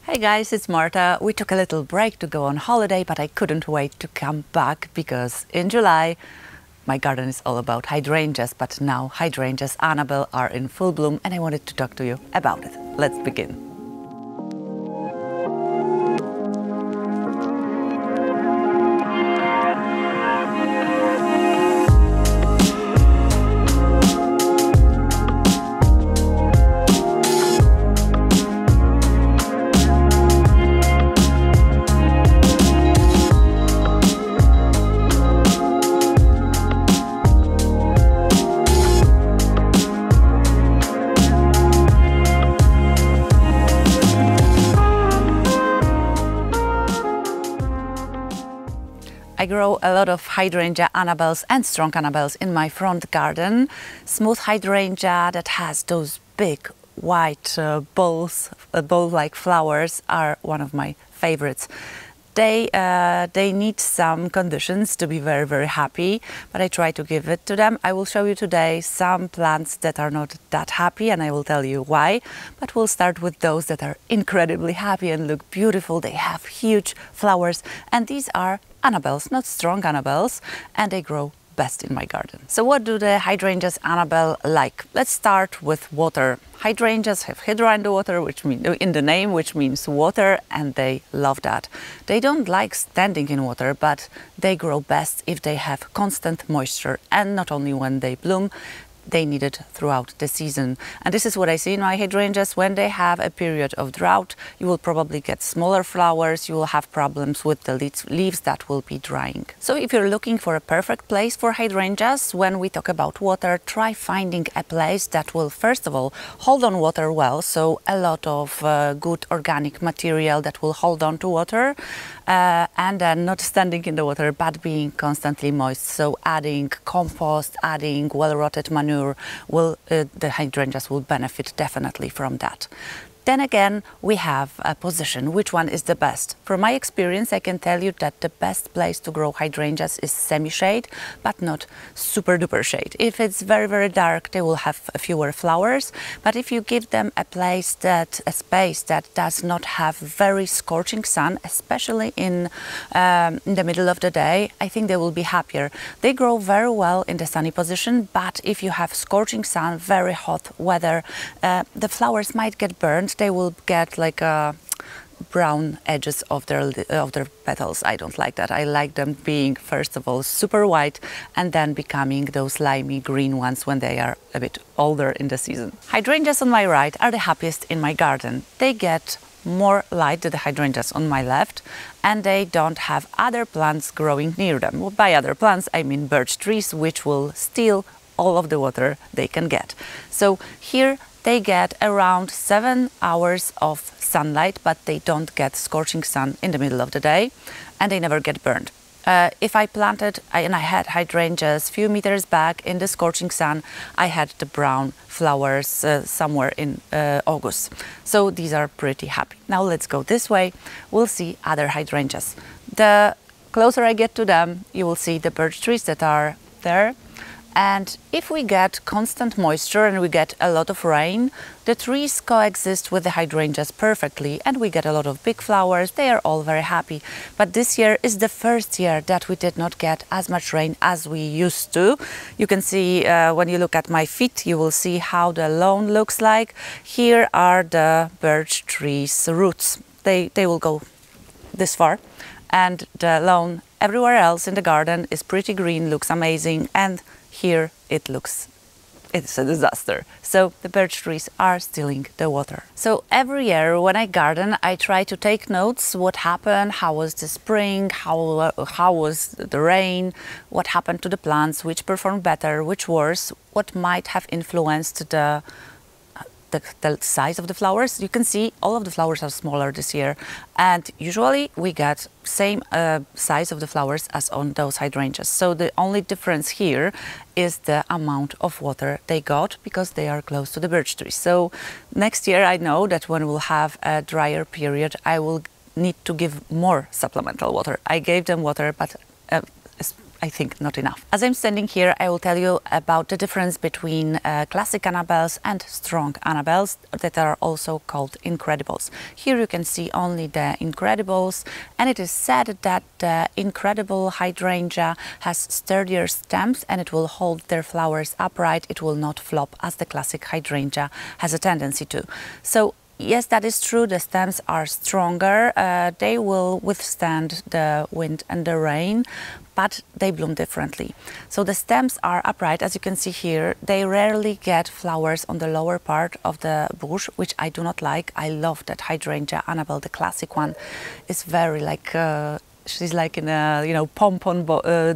Hey guys, it's Marta. We took a little break to go on holiday, but I couldn't wait to come back because in July my garden is all about hydrangeas, but now hydrangeas Annabelle are in full bloom and I wanted to talk to you about it. Let's begin. I grow a lot of hydrangea Annabelles and strong Annabelles in my front garden. Smooth hydrangea that has those big white bowl-like flowers are one of my favorites. They need some conditions to be very happy, but I try to give it to them. I will show you today some plants that are not that happy and I will tell you why. But we'll start with those that are incredibly happy and look beautiful. They have huge flowers and these are Annabelles, not strong Annabelles, and they grow best in my garden. So what do the hydrangeas Annabelle like? Let's start with water. Hydrangeas have hydra in the water, in the name, which means water, and they love that. They don't like standing in water, but they grow best if they have constant moisture, and not only when they bloom, they need it throughout the season. And this is what I see in my hydrangeas. When they have a period of drought, you will probably get smaller flowers, you will have problems with the leaves that will be drying. So if you're looking for a perfect place for hydrangeas, when we talk about water, try finding a place that will first of all hold on water well, so a lot of good organic material that will hold on to water, and then not standing in the water but being constantly moist. So adding compost, adding well-rotted manure, the hydrangeas will benefit definitely from that. Then again, we have a position. Which one is the best? From my experience, I can tell you that the best place to grow hydrangeas is semi-shade, but not super duper shade. If it's very dark, they will have fewer flowers. But if you give them a space that does not have very scorching sun, especially in the middle of the day, I think they will be happier. They grow very well in the sunny position, but if you have scorching sun, very hot weather, the flowers might get burned. They will get like brown edges of their petals. I don't like that. I like them being first of all super white and then becoming those limey green ones when they are a bit older in the season. Hydrangeas on my right are the happiest in my garden. They get more light than the hydrangeas on my left, and they don't have other plants growing near them. Well, by other plants I mean birch trees, which will steal all of the water they can get. So here they get around 7 hours of sunlight, but they don't get scorching sun in the middle of the day, and they never get burned. If I planted and I had hydrangeas a few meters back in the scorching sun, I had the brown flowers somewhere in August. So these are pretty happy. Now let's go this way. We'll see other hydrangeas. The closer I get to them, you will see the birch trees that are there. And if we get constant moisture and we get a lot of rain, the trees coexist with the hydrangeas perfectly and we get a lot of big flowers. They are all very happy. But this year is the first year that we did not get as much rain as we used to. You can see when you look at my feet, you will see how the lawn looks like. Here are the birch trees' roots. They will go this far, and the lawn everywhere else in the garden is pretty green, looks amazing, and here it's a disaster. So the birch trees are stealing the water. So every year when I garden, I try to take notes. What happened? How was the spring? How was the rain? What happened to the plants? Which performed better? Which worse? What might have influenced the size of the flowers? You can see all of the flowers are smaller this year, and usually we get same size of the flowers as on those hydrangeas. So the only difference here is the amount of water they got because they are close to the birch trees. So next year I know that when we'll have a drier period, I will need to give more supplemental water. I gave them water, but I think not enough. As I'm standing here, I will tell you about the difference between classic Annabelles and strong Annabelles that are also called Incredibles. Here you can see only the Incredibles, and it is said that the Incredible hydrangea has sturdier stems and it will hold their flowers upright. It will not flop as the classic hydrangea has a tendency to. So yes, that is true. The stems are stronger. They will withstand the wind and the rain, but they bloom differently. So the stems are upright, as you can see here. They rarely get flowers on the lower part of the bush, which I do not like. I love that hydrangea Annabelle, the classic one, is very like she's like in a, you know, pom-pom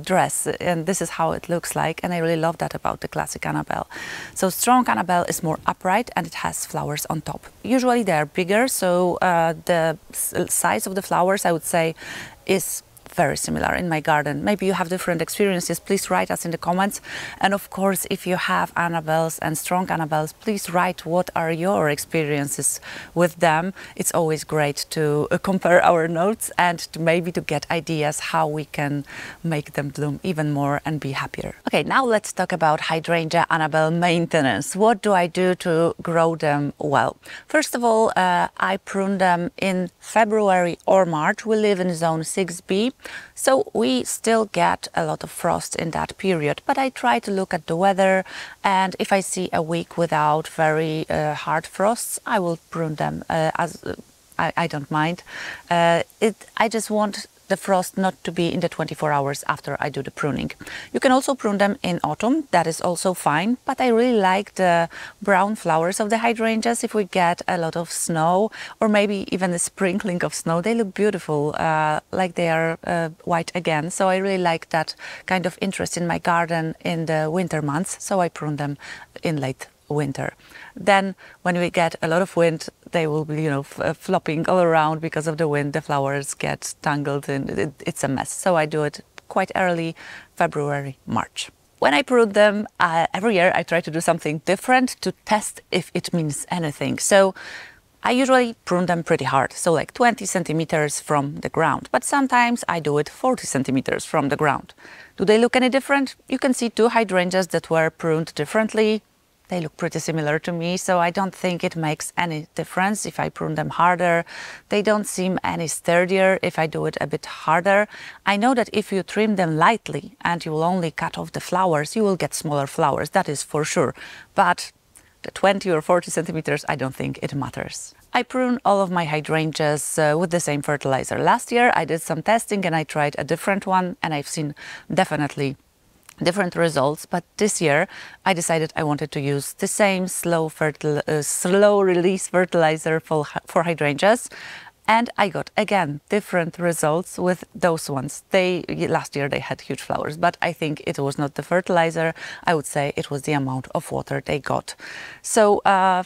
dress, and this is how it looks like, and I really love that about the classic Annabelle. So strong Annabelle is more upright and it has flowers on top. Usually they are bigger, so the size of the flowers, I would say, is very similar in my garden. Maybe you have different experiences, please write us in the comments. And of course, if you have Annabelles and strong Annabelles, please write what are your experiences with them. It's always great to compare our notes and to maybe to get ideas how we can make them bloom even more and be happier. Okay, now let's talk about hydrangea Annabelle maintenance. What do I do to grow them well? First of all, I prune them in February or March. We live in zone 6B. So we still get a lot of frost in that period, but I try to look at the weather, and if I see a week without very hard frosts, I will prune them I don't mind. I just want the frost not to be in the 24 hours after I do the pruning. You can also prune them in autumn, that is also fine, but I really like the brown flowers of the hydrangeas. If we get a lot of snow or maybe even a sprinkling of snow, they look beautiful, like they are white again. So I really like that kind of interest in my garden in the winter months, so I prune them in late winter. Then when we get a lot of wind, they will be, you know, flopping all around because of the wind. The flowers get tangled and it's a mess. So I do it quite early, February, March. When I prune them, every year I try to do something different to test if it means anything. So I usually prune them pretty hard, so like 20 centimeters from the ground, but sometimes I do it 40 centimeters from the ground. Do they look any different? You can see two hydrangeas that were pruned differently. They look pretty similar to me, so I don't think it makes any difference if I prune them harder. They don't seem any sturdier if I do it a bit harder. I know that if you trim them lightly and you will only cut off the flowers, you will get smaller flowers, that is for sure. But the 20 or 40 centimeters, I don't think it matters. I prune all of my hydrangeas with the same fertilizer. Last year I did some testing and I tried a different one, and I've seen definitely different results, but this year I decided I wanted to use the same slow release fertilizer for hydrangeas, and I got again different results with those ones. Last year they had huge flowers, but I think it was not the fertilizer. I would say it was the amount of water they got. So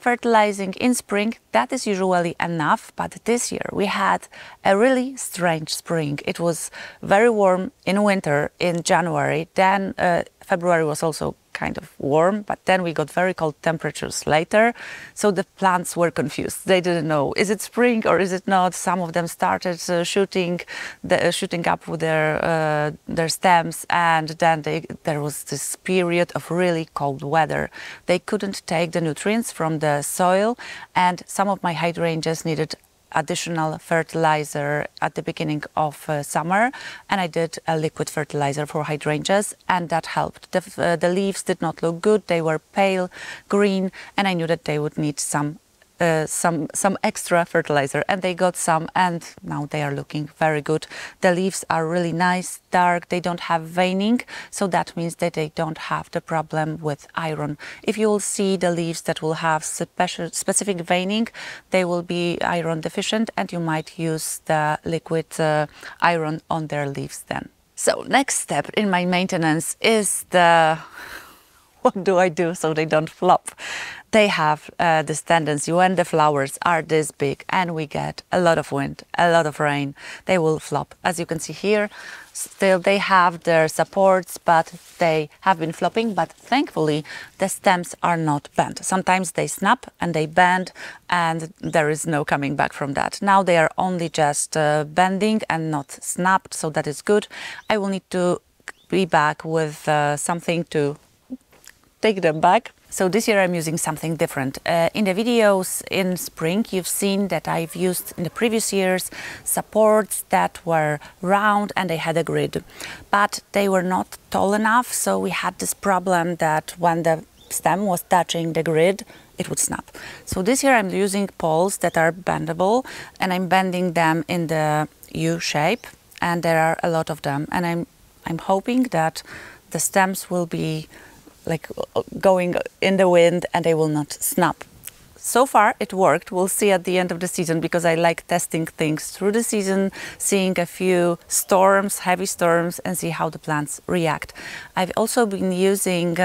fertilizing in spring, that is usually enough, but this year we had a really strange spring. It was very warm in winter in January, then February was also kind of warm, but then we got very cold temperatures later, so the plants were confused. They didn't know, is it spring or is it not? Some of them started shooting up with their stems, and then there was this period of really cold weather. They couldn't take the nutrients from the soil, and some of my hydrangeas needed additional fertilizer at the beginning of summer, and I did a liquid fertilizer for hydrangeas, and that helped. The leaves did not look good, they were pale green, and I knew that they would need some extra fertilizer, and they got some, and now they are looking very good. The leaves are really nice, dark, they don't have veining, so that means that they don't have the problem with iron. If you will see the leaves that will have specific veining, they will be iron deficient, and you might use the liquid iron on their leaves then. So next step in my maintenance is what do I do so they don't flop? They have this tendency, when the flowers are this big and we get a lot of wind, a lot of rain, they will flop. As you can see here, still they have their supports, but they have been flopping, but thankfully the stems are not bent. Sometimes they snap and they bend, and there is no coming back from that. Now they are only just bending and not snapped, so that is good. I will need to be back with something to take them back. So this year I'm using something different. In the videos in spring, you've seen that I've used in the previous years supports that were round and they had a grid, but they were not tall enough. So we had this problem that when the stem was touching the grid, it would snap. So this year I'm using poles that are bendable, and I'm bending them in the U shape, and there are a lot of them, and I'm hoping that the stems will be like going in the wind and they will not snap. So far it worked. We'll see at the end of the season, because I like testing things through the season, seeing a few storms, heavy storms, and see how the plants react. I've also been using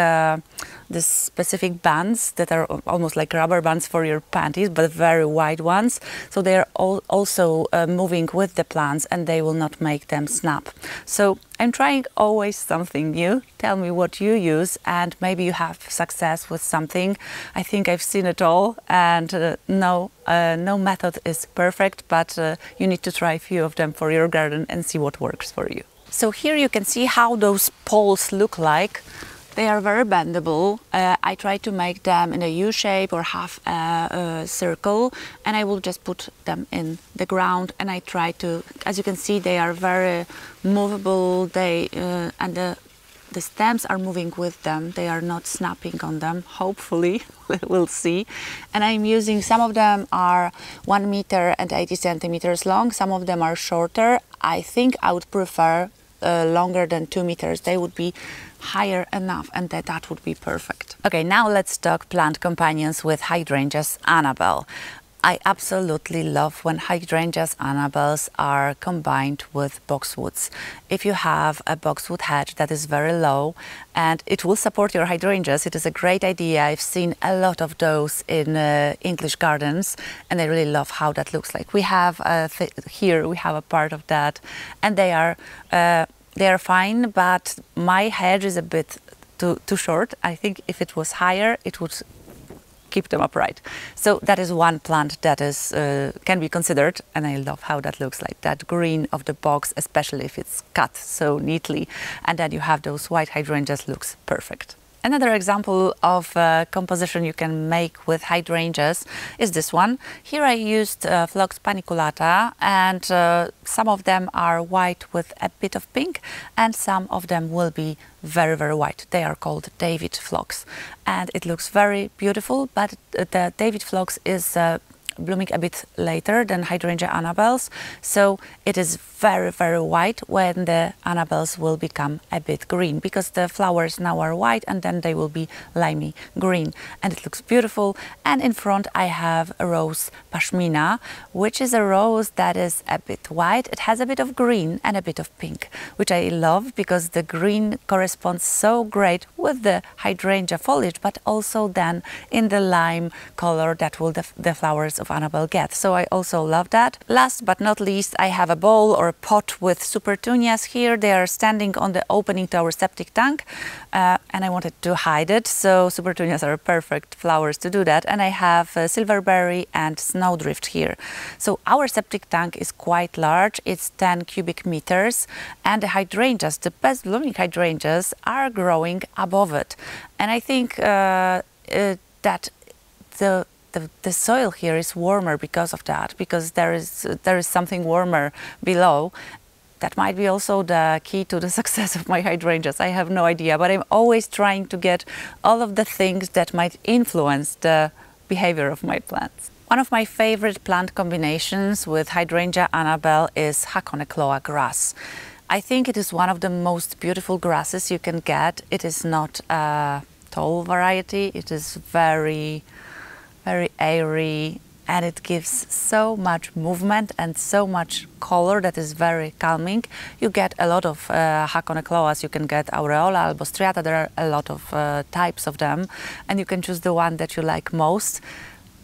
these specific bands that are almost like rubber bands for your panties, but very wide ones. So they are also moving with the plants, and they will not make them snap. So I'm trying always something new. Tell me what you use, and maybe you have success with something. I think I've seen it all, and no method is perfect, but you need to try a few of them for your garden and see what works for you. So here you can see how those poles look like. They are very bendable. I try to make them in a U shape or half a circle, and I will just put them in the ground, and I try to, as you can see, they are very movable. They and the stems are moving with them. They are not snapping on them, hopefully. We'll see. And I'm using, some of them are 1 meter and 80 centimeters long. Some of them are shorter. I think I would prefer longer than 2 meters. They would be higher enough, and that would be perfect. Okay, now let's talk plant companions with hydrangeas Annabelle. I absolutely love when hydrangeas Annabelles are combined with boxwoods. If you have a boxwood hedge that is very low and it will support your hydrangeas, it is a great idea. I've seen a lot of those in English gardens, and I really love how that looks like. We have here we have a part of that, and they are fine, but my hedge is a bit too short. I think if it was higher, it would keep them upright. So that is one plant that is can be considered, and I love how that looks like, that green of the box, especially if it's cut so neatly, and then you have those white hydrangeas, looks perfect. Another example of composition you can make with hydrangeas is this one. Here I used Phlox paniculata, and some of them are white with a bit of pink, and some of them will be very, very white. They are called David Phlox, and it looks very beautiful, but the David Phlox is blooming a bit later than Hydrangea Annabelles, so it is very, very white when the Annabelles will become a bit green, because the flowers now are white and then they will be limey green, and it looks beautiful. And in front I have a rose pashmina, which is a rose that is a bit white. It has a bit of green and a bit of pink, which I love because the green corresponds so great with the hydrangea foliage, but also then in the lime color that will the flowers of Annabelle get. So I also love that. Last but not least, I have a bowl or a pot with supertunias here. They are standing on the opening to our septic tank, and I wanted to hide it, so supertunias are perfect flowers to do that. And I have silverberry and snowdrift here. So our septic tank is quite large. It's 10 cubic meters, and the hydrangeas, the best blooming hydrangeas, are growing above it. And I think that the soil here is warmer because of that, because there is something warmer below. That might be also the key to the success of my hydrangeas. I have no idea, but I'm always trying to get all of the things that might influence the behavior of my plants. One of my favorite plant combinations with Hydrangea Annabelle is Hakonecloa grass. I think it is one of the most beautiful grasses you can get. It is not a tall variety. It is very airy, and it gives so much movement and so much color that is very calming. You get a lot of Hakonecloas. You can get Aureola, Albostriata. There are a lot of types of them, and you can choose the one that you like most.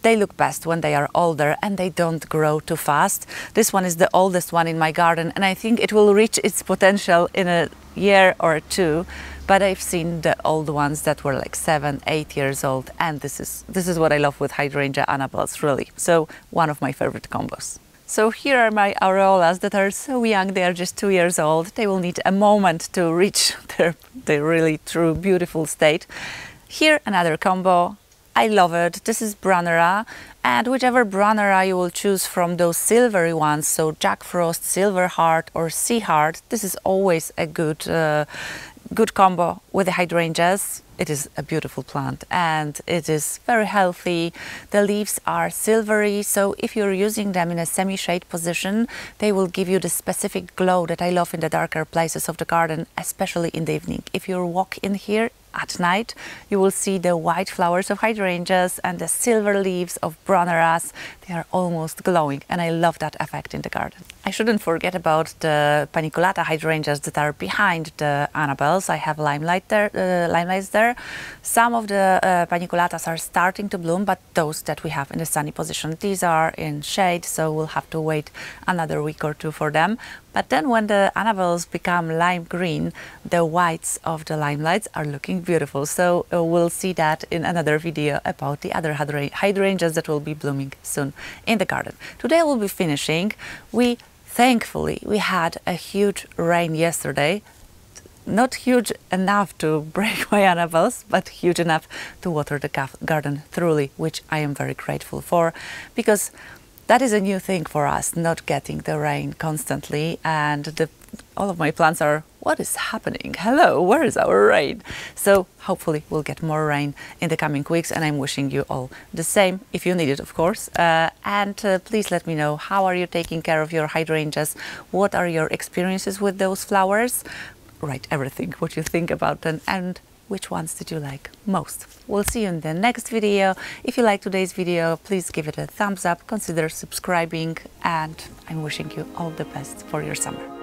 They look best when they are older and they don't grow too fast. This one is the oldest one in my garden, and I think it will reach its potential in a year or two. But I've seen the old ones that were like 7, 8 years old, and this is what I love with Hydrangea Annabelles, really. So one of my favorite combos. So here are my aureolas that are so young, they are just 2 years old. They will need a moment to reach their really true beautiful state. Here another combo. I love it. This is Brunnera, and whichever Brunnera you will choose from those silvery ones, so Jack Frost, Silver Heart or Sea Heart, this is always a good combo with the hydrangeas. It is a beautiful plant and it is very healthy. The leaves are silvery, so if you're using them in a semi-shade position, they will give you the specific glow that I love in the darker places of the garden, especially in the evening. If you walk in here at night, you will see the white flowers of hydrangeas and the silver leaves of Brunneras. They are almost glowing, and I love that effect in the garden. I shouldn't forget about the paniculata hydrangeas that are behind the Annabelles. I have limelights there. Some of the paniculatas are starting to bloom, but those that we have in the sunny position, these are in shade, so we'll have to wait another week or two for them. But then when the Annabelles become lime green, the whites of the limelights are looking beautiful. So we'll see that in another video about the other hydrangeas that will be blooming soon in the garden. Today we'll be finishing. Thankfully, we had a huge rain yesterday. Not huge enough to break my Annabelles, but huge enough to water the garden thoroughly, which I am very grateful for, because that is a new thing for us, not getting the rain constantly, and all of my plants are, what is happening? Hello, where is our rain? So hopefully we'll get more rain in the coming weeks, and I'm wishing you all the same, if you need it, of course. Please let me know, how are you taking care of your hydrangeas? What are your experiences with those flowers? Write everything, what you think about them, and which ones did you like most. We'll see you in the next video. If you like today's video, please give it a thumbs up, consider subscribing, and I'm wishing you all the best for your summer.